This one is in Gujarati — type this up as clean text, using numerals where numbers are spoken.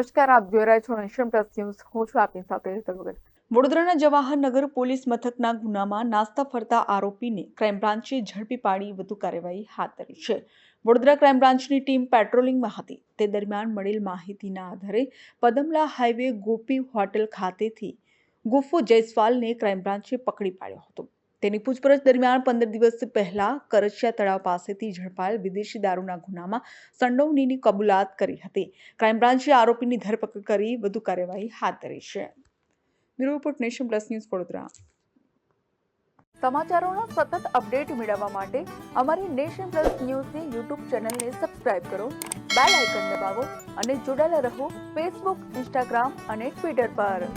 નમસ્કાર, આપ જોઈ રહ્યા છો નેશન પ્લસ ન્યૂઝ. હું છું આપની સાથે હેતલ વગર. વડોદરાના જવાહરનગર પોલીસ મથકના ગુનામાં નાસ્તા ફરતા આરોપીને ક્રાઇમ બ્રાન્ચે ઝડપી પાડી વધુ કાર્યવાહી હાથ ધરી છે. વડોદરા ક્રાઇમ બ્રાન્ચની ટીમ પેટ્રોલિંગમાં હતી. તે દરમિયાન મળેલ માહિતીના આધારે પદમલા હાઈવે ગોપી હોટેલ ખાતેથી ગુફો જયસ્વાલને ક્રાઇમ બ્રાન્ચે પકડી પાડ્યો હતો. તેની પૂછપરછ દરમિયાન 15 દિવસ પહેલા કરચિયા તળાવ પાસેથી ઝડપાયેલ વિદેશી દારૂના ગુનામાં સંડોવણીની કબૂલાત કરી હતી. ક્રાઇમ બ્રાન્ચે આરોપીની ધરપકડ કરી વધુ કાર્યવાહી હાથ ધરી છે. Bureau report, Nation Plus News, Vadodara. સમાચારોના સતત અપડેટ મેળવવા માટે અમારી નેશન પ્લસ ન્યૂઝની યુટ્યુબ ચેનલને સબસ્ક્રાઇબ કરો, બેલ આઇકન દબાવો અને જોડાયેલા રહો ફેસબુક, ઇન્સ્ટાગ્રામ અને ટ્વિટર પર.